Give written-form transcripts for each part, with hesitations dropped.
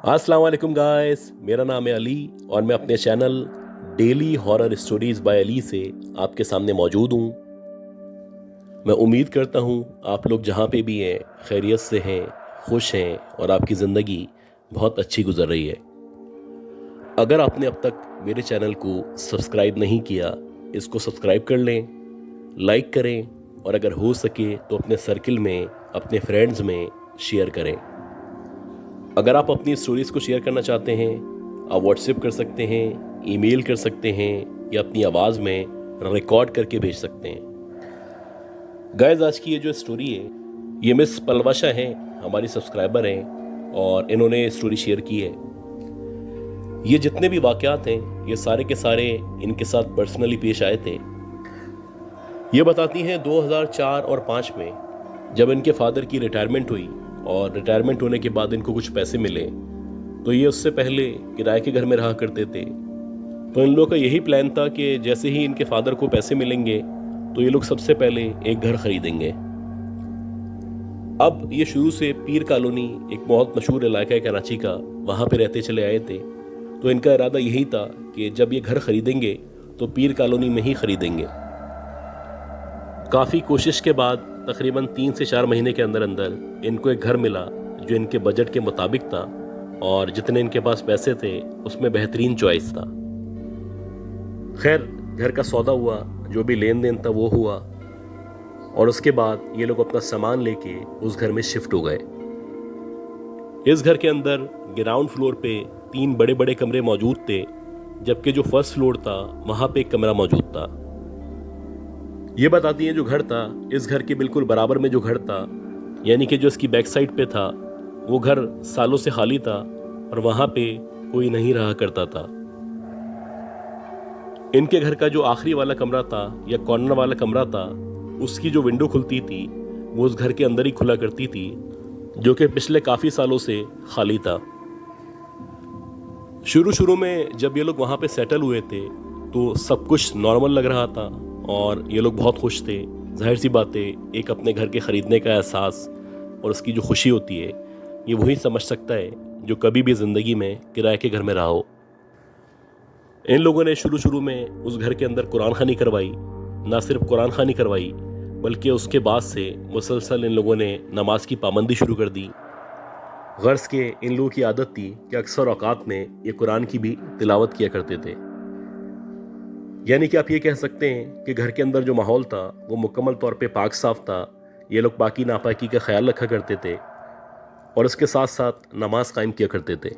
अस्सलाम वालेकुम गाइस, मेरा नाम है अली और मैं अपने channel daily horror stories bye Ali से आपके सामने मौजूद हूँ। मैं उम्मीद करता हूँ आप लोग जहाँ पे भी हैं खैरियत से हैं, खुश हैं और आपकी ज़िंदगी बहुत अच्छी गुजर रही है। अगर आपने अब तक मेरे चैनल को सब्सक्राइब नहीं किया, इसको सब्सक्राइब कर लें, लाइक करें और अगर हो सके तो अपने सर्किल में, अपने फ्रेंड्स में शेयर करें। अगर आप अपनी स्टोरीज को शेयर करना चाहते हैं, आप व्हाट्सएप कर सकते हैं, ईमेल कर सकते हैं या अपनी आवाज़ में रिकॉर्ड करके भेज सकते हैं। गाइस, आज की ये जो स्टोरी है ये मिस पलवशा हैं, हमारी सब्सक्राइबर हैं और इन्होंने स्टोरी शेयर की है। ये जितने भी वाक़यात हैं ये सारे के सारे इनके साथ पर्सनली पेश आए थे। ये बताती हैं 2004 और 5 में जब इनके फादर की रिटायरमेंट हुई और रिटायरमेंट होने के बाद इनको कुछ पैसे मिले तो ये उससे पहले किराए के घर में रहा करते थे। तो इन लोगों का यही प्लान था कि जैसे ही इनके फादर को पैसे मिलेंगे तो ये लोग सबसे पहले एक घर खरीदेंगे। अब ये शुरू से पीर कॉलोनी, एक बहुत मशहूर इलाका है कराची का, वहाँ पे रहते चले आए थे। तो इनका इरादा यही था कि जब ये घर खरीदेंगे तो पीर कॉलोनी में ही खरीदेंगे। काफ़ी कोशिश के बाद तकरीबन 3 से 4 महीने के अंदर अंदर इनको एक घर मिला जो इनके बजट के मुताबिक था और जितने इनके पास पैसे थे उसमें बेहतरीन चॉइस था। खैर, घर का सौदा हुआ, जो भी लेन देन था वो हुआ और उसके बाद ये लोग अपना सामान लेके उस घर में शिफ्ट हो गए। इस घर के अंदर ग्राउंड फ्लोर पे 3 बड़े बड़े कमरे मौजूद थे, जबकि जो फर्स्ट फ्लोर था वहां पे एक कमरा मौजूद था। ये बताती है जो घर था, इस घर के बिल्कुल बराबर में जो घर था, यानी कि जो इसकी बैक साइड पे था, वो घर सालों से खाली था और वहां पे कोई नहीं रहा करता था। इनके घर का जो आखिरी वाला कमरा था या कॉर्नर वाला कमरा था, उसकी जो विंडो खुलती थी वो उस घर के अंदर ही खुला करती थी, जो कि पिछले काफ़ी सालों से खाली था। शुरू में जब ये लोग वहाँ पे सेटल हुए थे तो सब कुछ नॉर्मल लग रहा था और ये लोग बहुत खुश थे। जाहिर सी बात है, एक अपने घर के ख़रीदने का एहसास और उसकी जो खुशी होती है ये वही समझ सकता है जो कभी भी ज़िंदगी में किराए के घर में रहा हो। इन लोगों ने शुरू में उस घर के अंदर कुरान खानी करवाई। ना सिर्फ कुरान खानी करवाई बल्कि उसके बाद से मुसलसल इन लोगों ने नमाज की पाबंदी शुरू कर दी। गर्ज के इन लोगों की आदत थी कि अक्सर औकात में ये कुरान की भी तिलावत किया करते थे। यानी कि आप ये कह सकते हैं कि घर के अंदर जो माहौल था वो मुकम्मल तौर पे पाक साफ था। ये लोग पाकी नापाकी का ख्याल रखा करते थे और इसके साथ साथ नमाज कायम किया करते थे।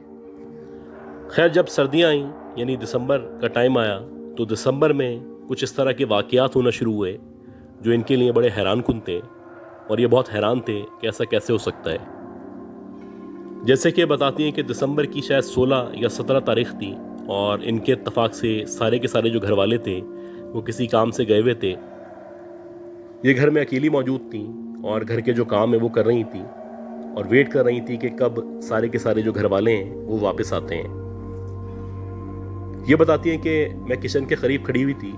खैर, जब सर्दियाँ आईं यानी दिसंबर का टाइम आया तो दिसंबर में कुछ इस तरह के वाक़यात होना शुरू हुए जो इनके लिए बड़े हैरान कुन थे और ये बहुत हैरान थे कि ऐसा कैसे हो सकता है। जैसे कि बताती हैं कि दिसंबर की शायद 16 या 17 तारीख थी और इनके इत्तफाक से सारे के सारे जो घर वाले थे वो किसी काम से गए हुए थे। ये घर में अकेली मौजूद थी और घर के जो काम है वो कर रही थी और वेट कर रही थी कि कब सारे के सारे जो घर वाले हैं वो वापस आते हैं। ये बताती हैं कि मैं किचन के करीब खड़ी हुई थी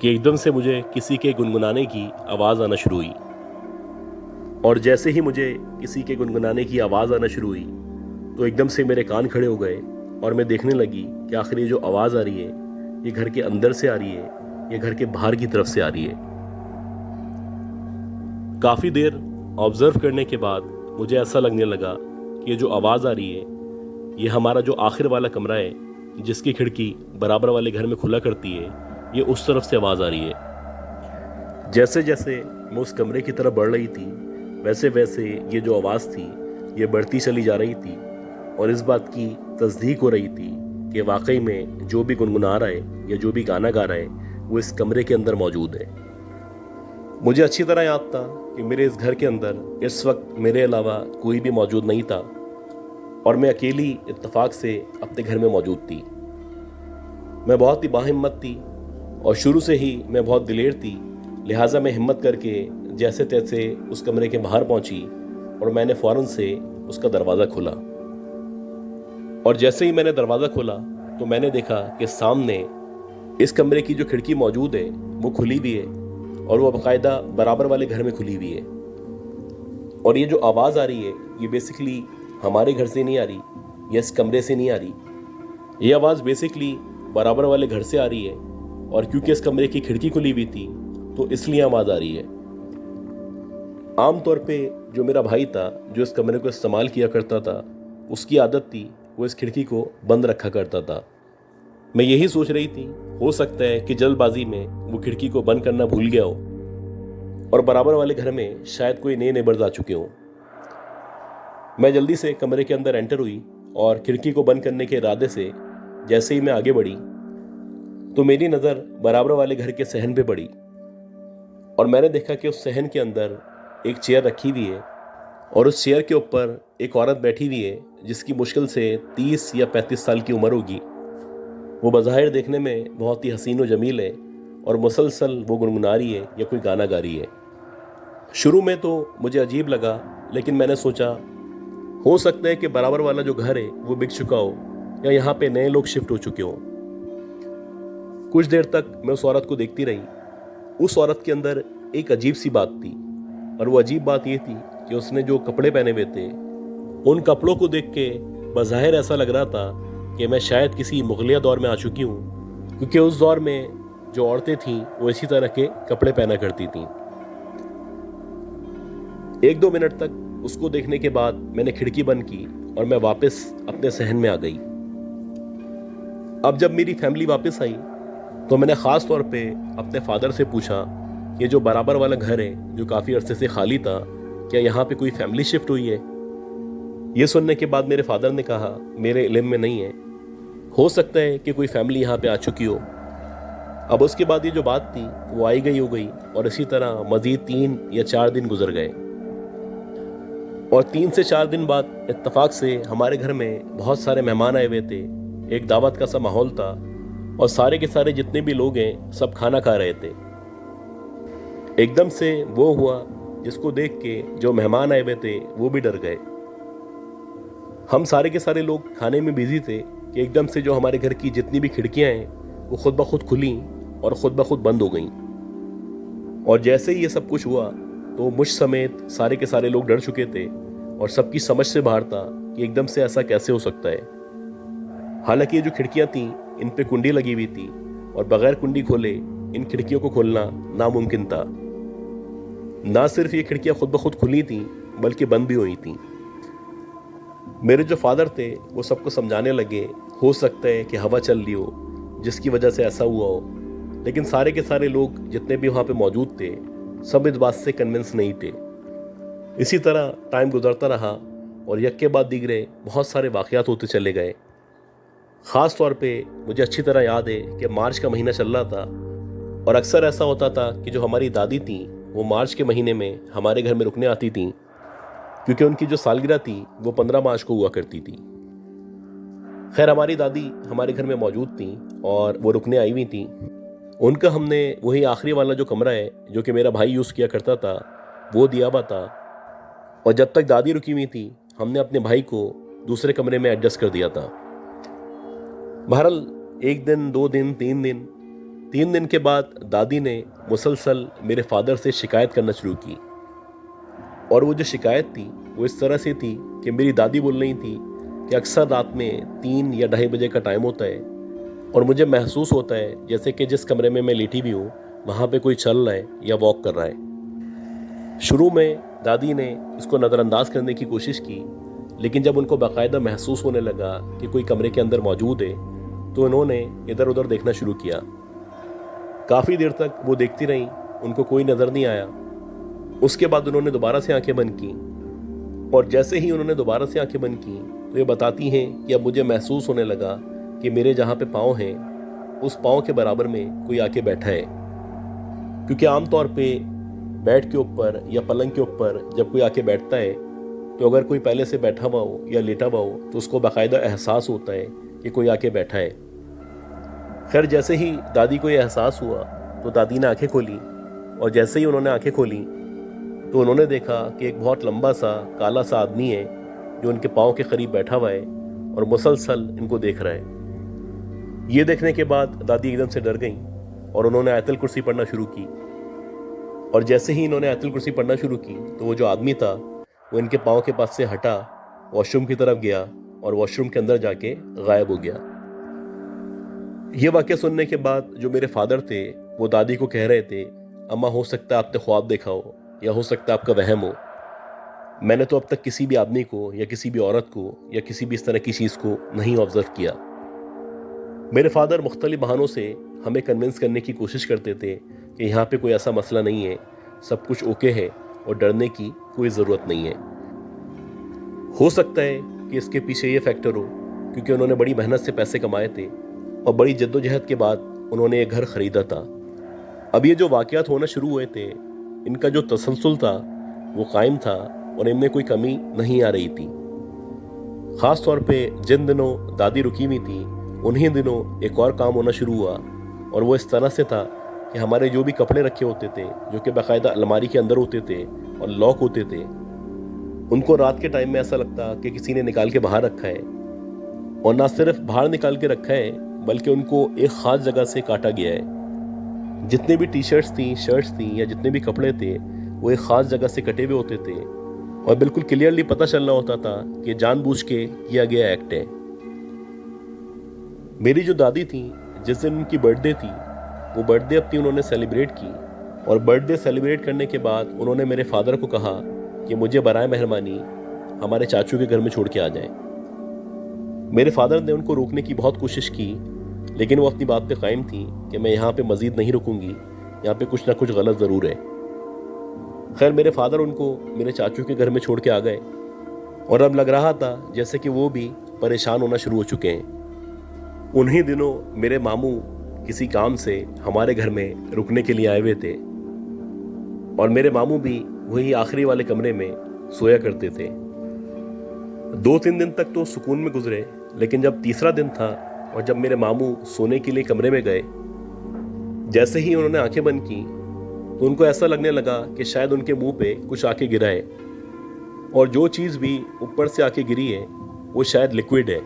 कि एकदम से मुझे किसी के गुनगुनाने की आवाज़ आना शुरू हुई और जैसे ही मुझे किसी के गुनगुनाने की आवाज़ आना शुरू हुई तो एकदम से मेरे कान खड़े हो गए और मैं देखने लगी कि आखिर ये जो आवाज़ आ रही है ये घर के अंदर से आ रही है या घर के बाहर की तरफ से आ रही है। काफ़ी देर ऑब्जर्व करने के बाद मुझे ऐसा लगने लगा कि ये जो आवाज़ आ रही है ये हमारा जो आखिर वाला कमरा है जिसकी खिड़की बराबर वाले घर में खुला करती है, ये उस तरफ से आवाज़ आ रही है। जैसे जैसे मैं उस कमरे की तरफ बढ़ रही थी वैसे वैसे ये जो आवाज़ थी ये बढ़ती चली जा रही थी और इस बात की तस्दीक हो रही थी कि वाकई में जो भी गुनगुना रहा है या जो भी गाना गा रहा है वो इस कमरे के अंदर मौजूद है। मुझे अच्छी तरह याद था कि मेरे इस घर के अंदर इस वक्त मेरे अलावा कोई भी मौजूद नहीं था और मैं अकेली इत्तेफाक से अपने घर में मौजूद थी। मैं बहुत ही बाहिम्मत थी और शुरू से ही मैं बहुत दिलेर थी, लिहाजा मैं हिम्मत करके जैसे तैसे उस कमरे के बाहर पहुंची और मैंने फ़ौरन से उसका दरवाज़ा खोला। और जैसे ही मैंने दरवाज़ा खोला तो मैंने देखा कि सामने इस कमरे की जो खिड़की मौजूद है वो खुली भी है और वो बाकायदा बराबर वाले घर में खुली हुई है। और ये जो आवाज़ आ रही है ये बेसिकली हमारे घर से नहीं आ रही, यह इस कमरे से नहीं आ रही। ये आवाज़ बेसिकली बराबर वाले घर से आ रही है, और क्योंकि इस कमरे की खिड़की खुली हुई थी तो इसलिए आवाज़ आ रही है। आमतौर पे जो मेरा भाई था जो इस कमरे को इस्तेमाल किया करता था, उसकी आदत थी वो इस खिड़की को बंद रखा करता था। मैं यही सोच रही थी, हो सकता है कि जल्दबाजी में वो खिड़की को बंद करना भूल गया हो और बराबर वाले घर में शायद कोई नए नेबर्स आ चुके हों। मैं जल्दी से कमरे के अंदर एंटर हुई और खिड़की को बंद करने के इरादे से जैसे ही मैं आगे बढ़ी तो मेरी नज़र बराबर वाले घर के सहन पे पड़ी, और मैंने देखा कि उस सहन के अंदर एक चेयर रखी हुई है और उस चेयर के ऊपर एक औरत बैठी हुई है जिसकी मुश्किल से 30 या 35 साल की उम्र होगी। वो बज़ाहिर देखने में बहुत ही हसीन व जमील है और मुसलसल वो गुनगुना रही है या कोई गाना गा रही है। शुरू में तो मुझे अजीब लगा, लेकिन मैंने सोचा हो सकता है कि बराबर वाला जो घर है वो बिक चुका हो या यहाँ पे नए लोग शिफ्ट हो चुके हों। कुछ देर तक मैं उस औरत को देखती रही। उस औरत के अंदर एक अजीब सी बात थी, और वो अजीब बात ये थी कि उसने जो कपड़े पहने हुए थे उन कपड़ों को देख के बज़ाहिर ऐसा लग रहा था कि मैं शायद किसी मुगलिया दौर में आ चुकी हूँ, क्योंकि उस दौर में जो औरतें थीं वो इसी तरह के कपड़े पहना करती थीं। 1-2 मिनट तक उसको देखने के बाद मैंने खिड़की बंद की और मैं वापस अपने सहन में आ गई। अब जब मेरी फैमिली वापस आई तो मैंने ख़ास तौर पे अपने फादर से पूछा, ये जो बराबर वाला घर है जो काफ़ी अरसे से खाली था, क्या यहाँ पे कोई फैमिली शिफ्ट हुई है? ये सुनने के बाद मेरे फादर ने कहा, मेरे इल्म में नहीं है, हो सकता है कि कोई फैमिली यहाँ पे आ चुकी हो। अब उसके बाद ये जो बात थी वो आई गई हो गई, और इसी तरह मज़ीद 3 या 4 दिन गुजर गए, और 3 से 4 दिन बाद इत्तेफाक से हमारे घर में बहुत सारे मेहमान आए हुए थे। एक दावत का सा माहौल था और सारे के सारे जितने भी लोग हैं सब खाना खा रहे थे। एकदम से वो हुआ जिसको देख के जो मेहमान आए हुए थे वो भी डर गए। हम सारे के सारे लोग खाने में बिजी थे कि एकदम से जो हमारे घर की जितनी भी खिड़कियां हैं वो खुद ब खुद खुली और खुद ब खुद बंद हो गईं। और जैसे ही ये सब कुछ हुआ तो मुझ समेत सारे के सारे लोग डर चुके थे और सबकी समझ से बाहर था कि एकदम से ऐसा कैसे हो सकता है। हालांकि ये जो खिड़कियां थीं इन पे कुंडी लगी हुई थी, और बगैर कुंडी खोले इन खिड़कियों को खोलना नामुमकिन था। ना सिर्फ ये खिड़कियां खुद ब खुद खुली थीं बल्कि बंद भी हुई थीं। मेरे जो फादर थे वो सबको समझाने लगे, हो सकता है कि हवा चल रही हो जिसकी वजह से ऐसा हुआ हो, लेकिन सारे के सारे लोग जितने भी वहाँ पे मौजूद थे सब इस बात से कन्विंस नहीं थे। इसी तरह टाइम गुजरता रहा और यक के बाद दिगरे बहुत सारे वाक़यात होते चले गए। ख़ास तौर पे मुझे अच्छी तरह याद है कि मार्च का महीना चल रहा था, और अक्सर ऐसा होता था कि जो हमारी दादी थी वो मार्च के महीने में हमारे घर में रुकने आती थीं, क्योंकि उनकी जो सालगिरह थी वो 15 मार्च को हुआ करती थी। खैर, हमारी दादी हमारे घर में मौजूद थी और वो रुकने आई हुई थी। उनका हमने वही आखिरी वाला जो कमरा है जो कि मेरा भाई यूज़ किया करता था वो दिया हुआ था, और जब तक दादी रुकी हुई थी हमने अपने भाई को दूसरे कमरे में एडजस्ट कर दिया था। बहरहाल 1 दिन, 2 दिन, 3 दिन के बाद दादी ने मुसलसल मेरे फादर से शिकायत करना शुरू की, और वो जो शिकायत थी वो इस तरह से थी कि मेरी दादी बोल रही थी कि अक्सर रात में 3 या 2:30 बजे का टाइम होता है और मुझे महसूस होता है जैसे कि जिस कमरे में मैं लेटी भी हूँ वहाँ पे कोई चल रहा है या वॉक कर रहा है। शुरू में दादी ने इसको नज़रअंदाज करने की कोशिश की, लेकिन जब उनको बाकायदा महसूस होने लगा कि कोई कमरे के अंदर मौजूद है तो उन्होंने इधर उधर देखना शुरू किया। काफ़ी देर तक वो देखती रहीं, उनको कोई नज़र नहीं आया। उसके बाद उन्होंने दोबारा से आंखें बंद की, और जैसे ही उन्होंने दोबारा से आंखें बंद की तो ये बताती हैं कि अब मुझे महसूस होने लगा कि मेरे जहाँ पे पाँव हैं उस पाँव के बराबर में कोई आके बैठा है। क्योंकि आमतौर पे बेड के ऊपर या पलंग के ऊपर जब कोई आके बैठता है तो अगर कोई पहले से बैठा हुआ हो या लेटा हुआ हो तो उसको बाकायदा एहसास होता है कि कोई आके बैठा है। खैर, जैसे ही दादी को ये एहसास हुआ तो दादी ने आंखें खोली, और जैसे ही उन्होंने आंखें खोली तो उन्होंने देखा कि एक बहुत लंबा सा काला सा आदमी है जो उनके पाँव के करीब बैठा हुआ है और मुसलसल इनको देख रहा है। ये देखने के बाद दादी एकदम से डर गईं और उन्होंने आयतुल कुर्सी पढ़ना शुरू की, और जैसे ही इन्होंने आयतुल कुर्सी पढ़ना शुरू की तो वो जो आदमी था वो इनके पाँव के पास से हटा, वॉशरूम की तरफ गया और वॉशरूम के अंदर जाके गायब हो गया। ये वाक़या सुनने के बाद जो मेरे फादर थे वो दादी को कह रहे थे, अम्मा हो सकता है आपने ख्वाब देखा हो या हो सकता है आपका वहम हो। मैंने तो अब तक किसी भी आदमी को या किसी भी औरत को या किसी भी इस तरह की चीज़ को नहीं ऑब्जर्व किया। मेरे फादर मुख्तलिफ बहानों से हमें कन्विंस करने की कोशिश करते थे कि यहाँ पे कोई ऐसा मसला नहीं है, सब कुछ ओके है और डरने की कोई ज़रूरत नहीं है। हो सकता है कि इसके पीछे ये फैक्टर हो क्योंकि उन्होंने बड़ी मेहनत से पैसे कमाए थे और बड़ी जद्दोजहद के बाद उन्होंने ये घर ख़रीदा था। अब ये जो वाक़यात होना शुरू हुए थे, इनका जो तसलसल था वो कायम था और इनमें कोई कमी नहीं आ रही थी। ख़ास तौर पे जिन दिनों दादी रुकी हुई थी उन्हीं दिनों एक और काम होना शुरू हुआ और वो इस तरह से था कि हमारे जो भी कपड़े रखे होते थे, जो कि बाकायदा अलमारी के अंदर होते थे और लॉक होते थे, उनको रात के टाइम में ऐसा लगता कि किसी ने निकाल के बाहर रखा है। और ना सिर्फ बाहर निकाल के रखा है बल्कि उनको एक ख़ास जगह से काटा गया है। जितने भी टी शर्ट्स थी, शर्ट्स थी या जितने भी कपड़े थे वो एक ख़ास जगह से कटे हुए होते थे और बिल्कुल क्लियरली पता चलना होता था कि जानबूझ के किया गया एक्ट है। मेरी जो दादी थी, जिस दिन उनकी बर्थडे थी, वो बर्थडे अपनी उन्होंने सेलिब्रेट की और बर्थडे सेलिब्रेट करने के बाद उन्होंने मेरे फादर को कहा कि मुझे बराए मेहरबानी हमारे चाचू के घर में छोड़ के आ जाएं। मेरे फादर ने उनको रोकने की बहुत कोशिश की लेकिन वो अपनी बात पे कायम थी कि मैं यहाँ पे मज़ीद नहीं रुकूंगी, यहाँ पे कुछ ना कुछ गलत ज़रूर है। खैर मेरे फादर उनको मेरे चाचू के घर में छोड़ के आ गए और अब लग रहा था जैसे कि वो भी परेशान होना शुरू हो चुके हैं। उन्हीं दिनों मेरे मामू किसी काम से हमारे घर में रुकने के लिए आए हुए थे और मेरे मामू भी वही आखिरी वाले कमरे में सोया करते थे। 2-3 दिन तक तो सुकून में गुजरे, लेकिन जब तीसरा दिन था और जब मेरे मामू सोने के लिए कमरे में गए, जैसे ही उन्होंने आंखें बंद की तो उनको ऐसा लगने लगा कि शायद उनके मुंह पे कुछ आके गिरा है और जो चीज़ भी ऊपर से आके गिरी है वो शायद लिक्विड है।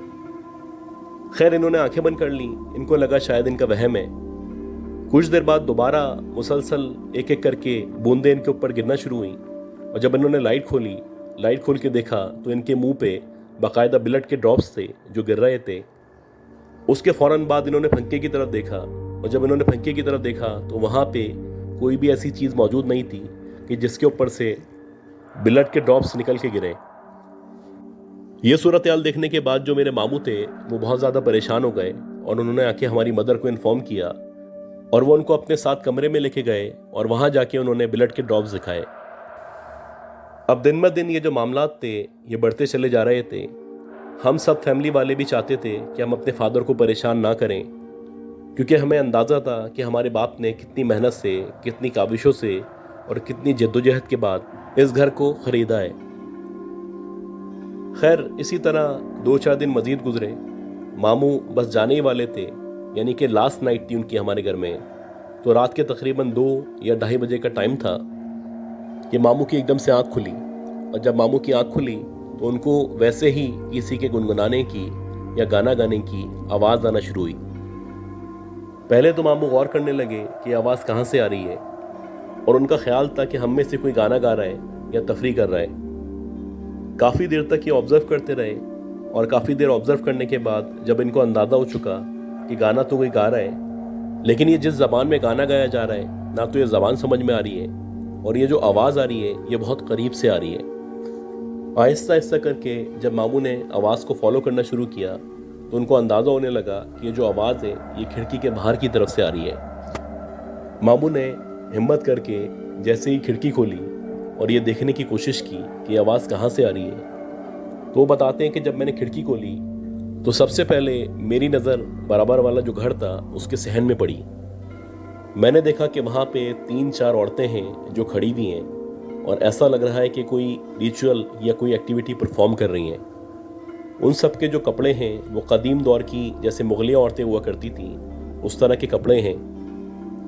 खैर इन्होंने आंखें बंद कर ली, इनको लगा शायद इनका वहम है। कुछ देर बाद दोबारा मुसलसल एक एक करके बूंदें इनके ऊपर गिरना शुरू हुई और जब इन्होंने लाइट खोल के देखा तो इनके मुंह पे बाकायदा ब्लड के ड्रॉप्स थे जो गिर रहे थे। उसके फ़ौरन बाद इन्होंने पंखे की तरफ देखा और जब इन्होंने पंखे की तरफ देखा तो वहाँ पे कोई भी ऐसी चीज़ मौजूद नहीं थी कि जिसके ऊपर से ब्लड के ड्रॉप्स निकल के गिरे। ये सूरत हाल देखने के बाद जो मेरे मामू थे वो बहुत ज़्यादा परेशान हो गए और उन्होंने आके हमारी मदर को इन्फॉर्म किया और वो उनको अपने साथ कमरे में लेके गए और वहाँ जाके उन्होंने ब्लड के ड्रॉप्स दिखाए। अब दिन ब दिन ये जो मामलात थे ये बढ़ते चले जा रहे थे। हम सब फैमिली वाले भी चाहते थे कि हम अपने फादर को परेशान ना करें क्योंकि हमें अंदाज़ा था कि हमारे बाप ने कितनी मेहनत से, कितनी काविशों से और कितनी जद्दोजहद के बाद इस घर को ख़रीदा है। खैर इसी तरह 2-4 दिन मज़ीद गुजरे। मामू बस जाने ही वाले थे, यानी कि लास्ट नाइट थी उनकी हमारे घर में। तो रात के तकरीबन 2 या 2:30 बजे का टाइम था कि मामू की एकदम से आँख खुली और जब मामू की आँख खुली तो उनको वैसे ही किसी के गुनगुनाने की या गाना गाने की आवाज़ आना शुरू हुई। पहले तो मामू गौर करने लगे कि आवाज़ कहाँ से आ रही है और उनका ख्याल था कि हम में से कोई गाना गा रहा है या तफरी कर रहा है। काफ़ी देर तक ये ऑब्ज़र्व करते रहे और काफ़ी देर ऑब्ज़र्व करने के बाद जब इनको अंदाज़ा हो चुका कि गाना तो कोई गा रहा है, लेकिन ये जिस ज़बान में गाना गाया जा रहा है ना तो ये ज़बान समझ में आ रही है और ये जो आवाज़ आ रही है ये बहुत करीब से आ रही है। आहिस्ता आहिस्ता करके जब मामू ने आवाज़ को फॉलो करना शुरू किया तो उनको अंदाज़ा होने लगा कि ये जो आवाज़ है ये खिड़की के बाहर की तरफ से आ रही है। मामू ने हिम्मत करके जैसे ही खिड़की खोली और ये देखने की कोशिश की कि आवाज़ कहाँ से आ रही है, तो वो बताते हैं कि जब मैंने खिड़की खोली तो सबसे पहले मेरी नज़र बराबर वाला जो घर था उसके सहन में पड़ी। मैंने देखा कि वहाँ पे 3-4 औरतें हैं जो खड़ी हुई हैं और ऐसा लग रहा है कि कोई रिचुअल या कोई एक्टिविटी परफॉर्म कर रही हैं। उन सब के जो कपड़े हैं वो कदीम दौर की जैसे मुगलिया औरतें हुआ करती थीं उस तरह के कपड़े हैं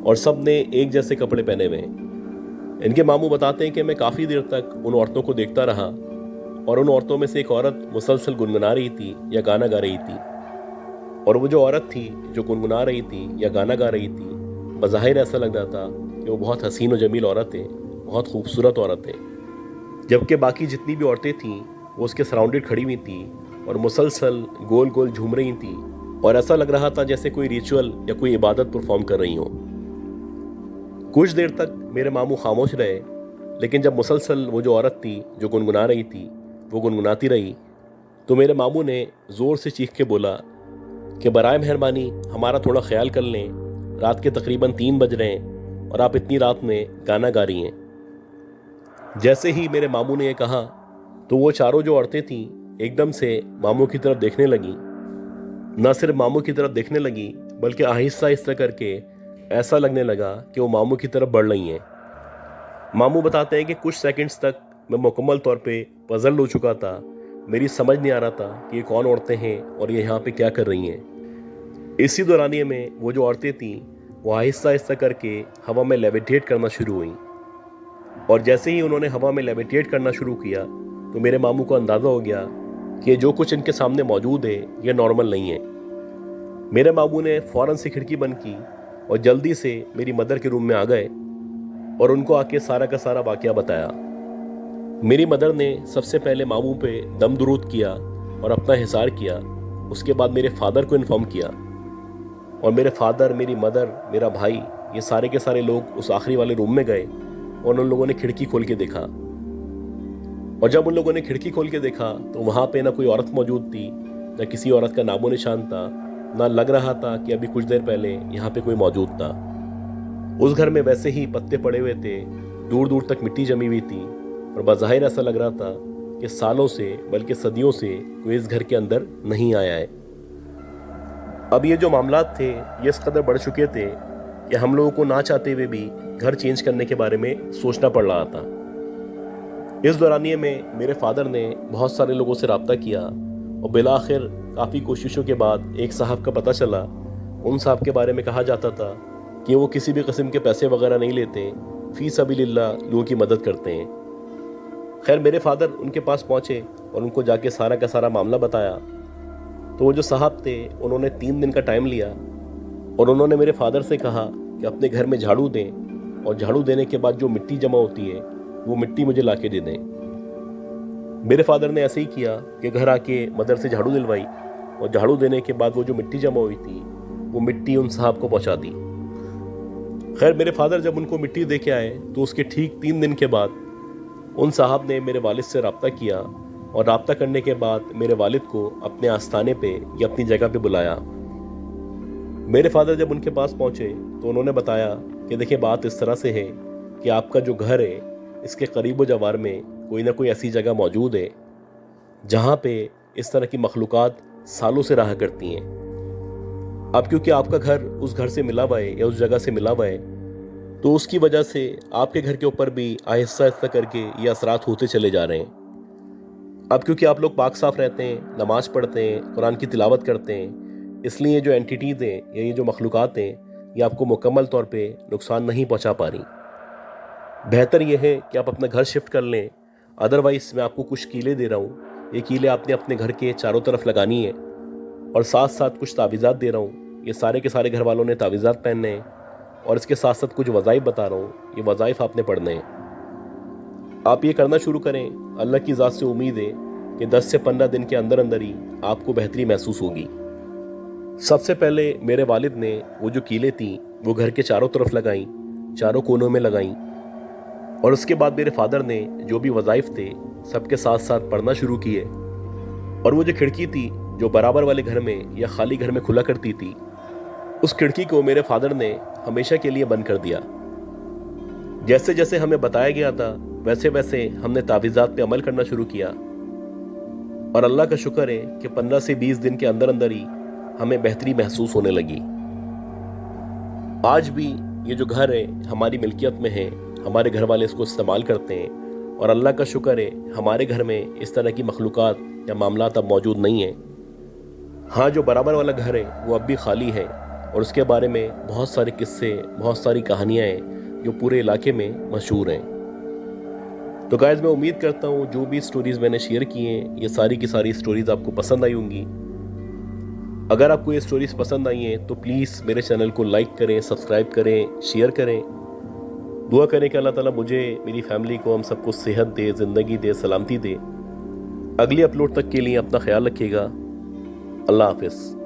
और सब ने एक जैसे कपड़े पहने हुए हैं। इनके मामू बताते हैं कि मैं काफ़ी देर तक उन औरतों को देखता रहा और उन औरतों में से एक औरत मुसलसल गुनगुना रही थी या गाना गा रही थी और वो जो औरत थी जो गुनगुना रही थी या गाना गा रही थी बज़ाहिर ऐसा लग रहा था कि वो बहुत हसीन और जमील औरत है, बहुत खूबसूरत औरत है। जबकि बाकी जितनी भी औरतें थीं वो उसके सराउंडेड खड़ी हुई थी और मुसलसल गोल गोल झूम रही थी और ऐसा लग रहा था जैसे कोई रिचुअल या कोई इबादत परफॉर्म कर रही हो। कुछ देर तक मेरे मामू खामोश रहे, लेकिन जब मुसलसल वो जो औरत थी जो गुनगुना रही थी वो गुनगुनाती रही, तो मेरे मामू ने ज़ोर से चीख के बोला कि बराए मेहरबानी हमारा थोड़ा ख्याल कर लें, रात के तकरीबन 3 बज रहे हैं और आप इतनी रात में गाना गा रही हैं। जैसे ही मेरे मामू ने ये कहा तो वो चारों जो औरतें थीं एकदम से मामू की तरफ देखने लगी। न सिर्फ मामू की तरफ देखने लगी बल्कि आहिस्ता आहिस्ता करके ऐसा लगने लगा कि वो मामू की तरफ बढ़ रही हैं। मामू बताते हैं कि कुछ सेकंड्स तक मैं मुकम्मल तौर पे पजल हो चुका था। मेरी समझ नहीं आ रहा था कि ये कौन औरतें हैं और ये यहाँ पे क्या कर रही हैं। इसी दौरानिए में वो जो औरतें थीं वो आहिस्ता आहिस्ता करके हवा में लेविटेट करना शुरू हुई, और जैसे ही उन्होंने हवा में लेविटेट करना शुरू किया तो मेरे मामू को अंदाज़ा हो गया कि जो कुछ इनके सामने मौजूद है ये नॉर्मल नहीं है। मेरे मामू ने फ़ौरन से खिड़की बंद की और जल्दी से मेरी मदर के रूम में आ गए और उनको आके सारा का सारा वाक़या बताया। मेरी मदर ने सबसे पहले मामू पे दम दुरूद किया और अपना हिसार किया। उसके बाद मेरे फादर को इन्फॉर्म किया, और मेरे फादर, मेरी मदर, मेरा भाई, ये सारे के सारे लोग उस आखिरी वाले रूम में गए और उन लोगों ने खिड़की खोल के देखा। और जब उन लोगों ने खिड़की खोल के देखा तो वहाँ पे ना कोई औरत मौजूद थी, ना किसी औरत का नामो निशान था, ना लग रहा था कि अभी कुछ देर पहले यहाँ पे कोई मौजूद था। उस घर में वैसे ही पत्ते पड़े हुए थे, दूर दूर तक मिट्टी जमी हुई थी, और बज़ाहिर ऐसा लग रहा था कि सालों से बल्कि सदियों से कोई इस घर के अंदर नहीं आया है। अब ये जो मामलात थे ये इस कदर बढ़ चुके थे कि हम लोगों को ना चाहते हुए भी घर चेंज करने के बारे में सोचना पड़ रहा था। इस दौरानिए में मेरे फादर ने बहुत सारे लोगों से रब्ता किया और बिलाखिर काफ़ी कोशिशों के बाद एक साहब का पता चला। उन साहब के बारे में कहा जाता था कि वो किसी भी किस्म के पैसे वगैरह नहीं लेते, फ़ी सबीलिल्लाह लोगों की मदद करते हैं। खैर मेरे फादर उनके पास पहुँचे और उनको जाके सारा का सारा मामला बताया। तो वो जो साहब थे उन्होंने 3 दिन का टाइम लिया और उन्होंने मेरे फादर से कहा कि अपने घर में झाड़ू दें, और झाड़ू देने के बाद जो मिट्टी जमा होती है वो मिट्टी मुझे ला के दे दें। मेरे फादर ने ऐसे ही किया कि घर आके मदर से झाड़ू दिलवाई, और झाड़ू देने के बाद वो जो मिट्टी जमा हुई थी वो मिट्टी उन साहब को पहुंचा दी। खैर मेरे फादर जब उनको मिट्टी दे के आए तो उसके ठीक 3 दिन के बाद उन साहब ने मेरे वालिद से रब्ता किया, और रब्ता करने के बाद मेरे वालिद को अपने आस्थाने पे या अपनी जगह पे बुलाया। मेरे फादर जब उनके पास पहुंचे तो उन्होंने बताया कि देखिए बात इस तरह से है कि आपका जो घर है इसके करीब जवार में कोई ना कोई ऐसी जगह मौजूद है जहाँ पे इस तरह की मखलूक़ात सालों से रहा करती हैं। अब क्योंकि आपका घर उस घर से मिला हुआ है या उस जगह से मिला हुआ है, तो उसकी वजह से आपके घर के ऊपर भी आहिस्ता आहिस्ता करके ये असरात होते चले जा रहे हैं। अब क्योंकि आप लोग पाक साफ रहते हैं, नमाज पढ़ते हैं, कुरान की तिलावत करते हैं, इसलिए ये जो एंटिटीज़ हैं या ये जो मखलूक़ात हैं ये आपको मुकम्मल तौर पे नुकसान नहीं पहुंचा पा रही। बेहतर ये है कि आप अपना घर शिफ्ट कर लें। अदरवाइज़ मैं आपको कुछ कीलें दे रहा हूँ, ये कीलें आपने अपने घर के चारों तरफ लगानी है, और साथ साथ कुछ तावीज़ात दे रहा हूँ। ये सारे के सारे घर वालों ने तावीज़ात पहनने हैं, और इसके साथ साथ कुछ वज़ाइफ बता रहा हूँ, ये वज़ाइफ आपने पढ़ने हैं। आप ये करना शुरू करें। अल्लाह की ज़ात से उम्मीद है कि 10 से 15 दिन के अंदर अंदर ही आपको बेहतरी महसूस होगी। सबसे पहले मेरे वालिद ने वो जो कीलें थीं वो घर के चारों तरफ लगाईं, चारों कोनों में लगाईं, और उसके बाद मेरे फादर ने जो भी वज़ाइफ थे सबके साथ साथ पढ़ना शुरू किए। और वो जो खिड़की थी जो बराबर वाले घर में या खाली घर में खुला करती थी, उस खिड़की को मेरे फादर ने हमेशा के लिए बंद कर दिया। जैसे जैसे हमें बताया गया था वैसे वैसे हमने तावीज़ात पे अमल करना शुरू किया, और अल्लाह का शुक्र है कि 15 से 20 दिन के अंदर अंदर ही हमें बेहतरी महसूस होने लगी। आज भी ये जो घर है हमारी मिल्कियत में है, हमारे घर वाले इसको इस्तेमाल करते हैं, और अल्लाह का शुक्र है हमारे घर में इस तरह की मखलूक़ात या मामलात अब मौजूद नहीं है। हाँ, जो बराबर वाला घर है वो अब भी खाली है, और उसके बारे में बहुत सारे किस्से, बहुत सारी कहानियाँ हैं जो पूरे इलाके में मशहूर हैं। तो गाइस, मैं उम्मीद करता हूँ जो भी स्टोरीज़ मैंने शेयर की हैं ये सारी की सारी स्टोरीज़ आपको पसंद आई होंगी। अगर आपको ये स्टोरीज़ पसंद आई हैं तो प्लीज़ मेरे चैनल को लाइक करें, सब्सक्राइब करें, शेयर करें। दुआ करें कि अल्लाह ताला मुझे, मेरी फैमिली को, हम सबको सेहत दे, ज़िंदगी दे, सलामती दे। अगली अपलोड तक के लिए अपना ख्याल रखिएगा। अल्लाह हाफिज़।